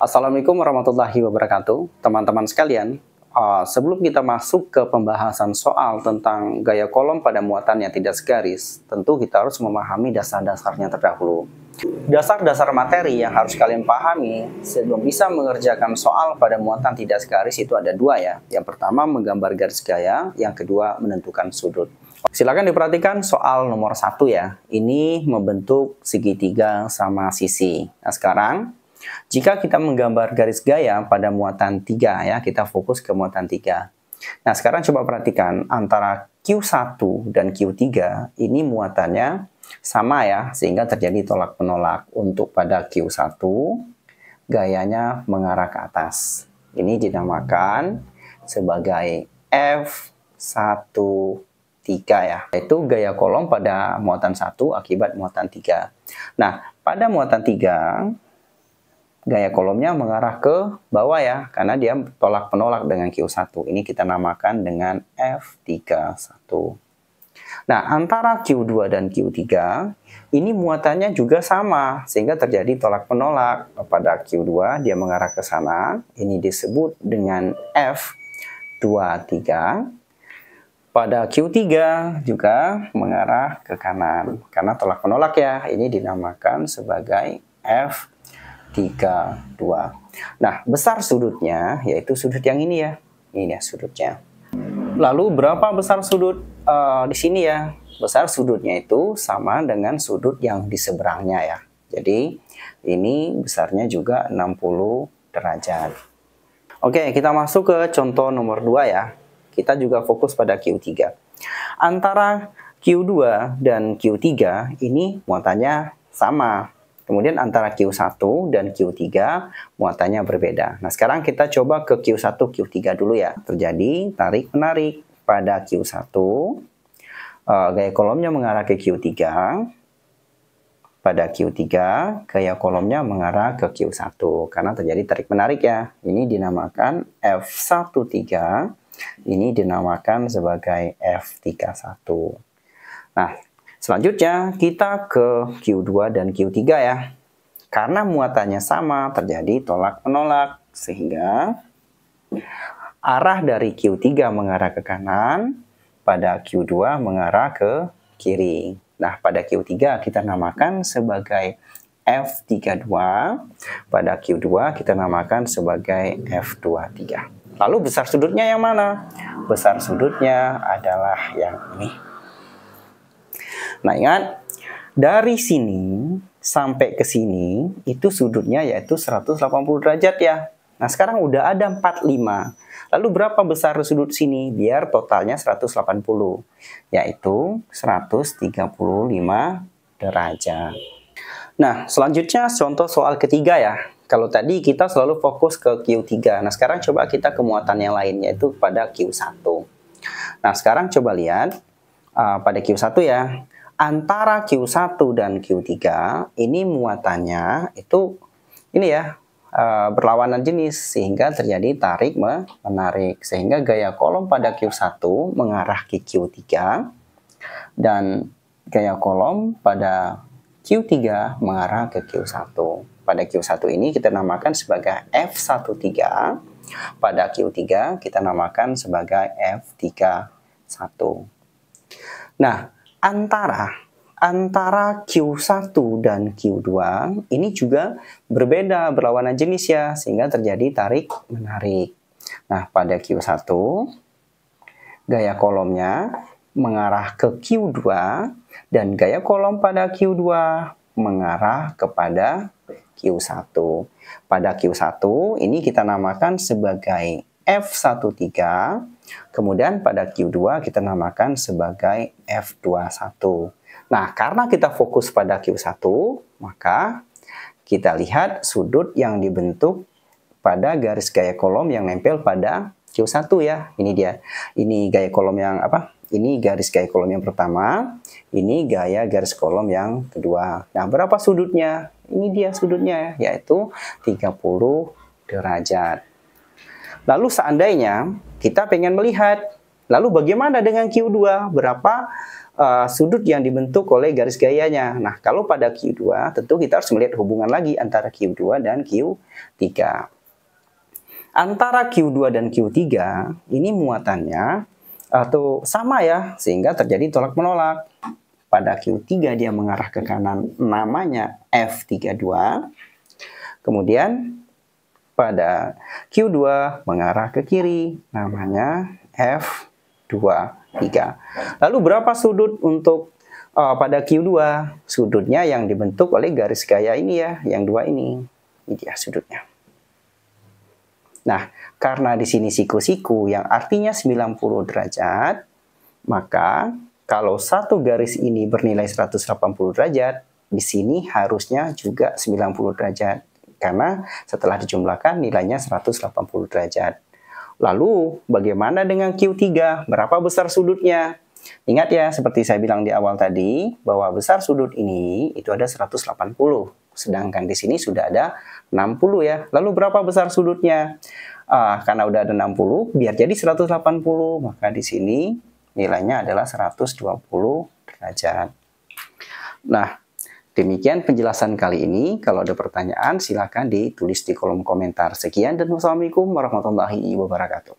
Assalamualaikum warahmatullahi wabarakatuh, teman-teman sekalian. Sebelum kita masuk ke pembahasan soal tentang gaya kolom pada muatan yang tidak segaris, tentu kita harus memahami dasar-dasarnya terdahulu. Dasar-dasar materi yang harus kalian pahami sebelum bisa mengerjakan soal pada muatan tidak segaris itu ada dua ya. Yang pertama menggambar garis gaya, yang kedua menentukan sudut. Silakan diperhatikan soal nomor 1 ya. Ini membentuk segitiga sama sisi. Nah sekarang, jika kita menggambar garis gaya pada muatan 3 ya, kita fokus ke muatan 3. Nah sekarang coba perhatikan antara Q1 dan Q3 ini muatannya sama ya, sehingga terjadi tolak menolak. Untuk pada Q1 gayanya mengarah ke atas. Ini dinamakan sebagai F13 ya, yaitu gaya kolom pada muatan 1 akibat muatan 3. Nah, pada muatan 3 gaya kolomnya mengarah ke bawah ya, karena dia tolak menolak dengan Q1. Ini kita namakan dengan F31. Nah, antara Q2 dan Q3, ini muatannya juga sama, sehingga terjadi tolak menolak. Pada Q2, dia mengarah ke sana, ini disebut dengan F23. Pada Q3 juga mengarah ke kanan, karena tolak menolak ya, ini dinamakan sebagai F32. Nah, besar sudutnya, yaitu sudut yang ini ya, ini ya sudutnya. Lalu berapa besar sudut di sini ya? Besar sudutnya itu sama dengan sudut yang di seberangnya ya. Jadi ini besarnya juga 60 derajat. Oke, kita masuk ke contoh nomor 2 ya. Kita juga fokus pada Q3. Antara Q2 dan Q3 ini muatannya sama. Kemudian antara Q1 dan Q3 muatannya berbeda. Nah sekarang kita coba ke Q1, Q3 dulu ya. Terjadi tarik-menarik pada Q1. Gaya kolomnya mengarah ke Q3. Pada Q3 gaya kolomnya mengarah ke Q1. Karena terjadi tarik-menarik ya. Ini dinamakan F13. Ini dinamakan sebagai F31. Nah, selanjutnya kita ke Q2 dan Q3 ya. Karena muatannya sama, terjadi tolak-menolak. Sehingga arah dari Q3 mengarah ke kanan, pada Q2 mengarah ke kiri. Nah, pada Q3 kita namakan sebagai F32. Pada Q2 kita namakan sebagai F23. Lalu besar sudutnya yang mana? Besar sudutnya adalah yang ini. Nah ingat, dari sini sampai ke sini itu sudutnya yaitu 180 derajat ya. Nah sekarang udah ada 45. Lalu berapa besar sudut sini? Biar totalnya 180. Yaitu 135 derajat. Nah selanjutnya contoh soal ketiga ya. Kalau tadi kita selalu fokus ke Q3. Nah sekarang coba kita ke muatan yang lain, yaitu pada Q1. Nah sekarang coba lihat pada Q1 ya. Antara Q1 dan Q3 ini muatannya itu ini ya berlawanan jenis, sehingga terjadi tarik menarik, sehingga gaya kolom pada Q1 mengarah ke Q3 dan gaya kolom pada Q3 mengarah ke Q1. Pada Q1 ini kita namakan sebagai F13. Pada Q3 kita namakan sebagai F31. Nah, antara Q1 dan Q2 ini juga berbeda, berlawanan jenis ya, sehingga terjadi tarik-menarik. Nah, pada Q1 gaya kolomnya mengarah ke Q2 dan gaya kolom pada Q2 mengarah kepada Q1. Pada Q1 ini kita namakan sebagai F13. Kemudian pada Q2 kita namakan sebagai F21. Nah, karena kita fokus pada Q1, maka kita lihat sudut yang dibentuk pada garis gaya kolom yang nempel pada Q1 ya. Ini dia. Ini gaya kolom yang apa? Ini garis gaya kolom yang pertama. Ini gaya garis kolom yang kedua. Nah, berapa sudutnya? Ini dia sudutnya, yaitu 30 derajat. Lalu seandainya kita pengen melihat Lalu bagaimana dengan Q2? Berapa sudut yang dibentuk oleh garis gayanya? Nah, kalau pada Q2 tentu kita harus melihat hubungan lagi antara Q2 dan Q3. Antara Q2 dan Q3 ini muatannya atau sama ya, sehingga terjadi tolak-menolak. Pada Q3 dia mengarah ke kanan, namanya F32. Kemudian pada Q2 mengarah ke kiri, namanya F23. Lalu berapa sudut untuk pada Q2? Sudutnya yang dibentuk oleh garis gaya ini ya, yang dua ini. Ini dia sudutnya. Nah, karena di sini siku-siku yang artinya 90 derajat, maka kalau satu garis ini bernilai 180 derajat, di sini harusnya juga 90 derajat. Karena setelah dijumlahkan nilainya 180 derajat. Lalu, bagaimana dengan Q3? Berapa besar sudutnya? Ingat ya, seperti saya bilang di awal tadi, bahwa besar sudut ini itu ada 180. Sedangkan di sini sudah ada 60 ya. Lalu berapa besar sudutnya? Karena udah ada 60, biar jadi 180, maka di sini nilainya adalah 120 derajat. Nah, demikian penjelasan kali ini. Kalau ada pertanyaan, silakan ditulis di kolom komentar. Sekian dan wassalamualaikum warahmatullahi wabarakatuh.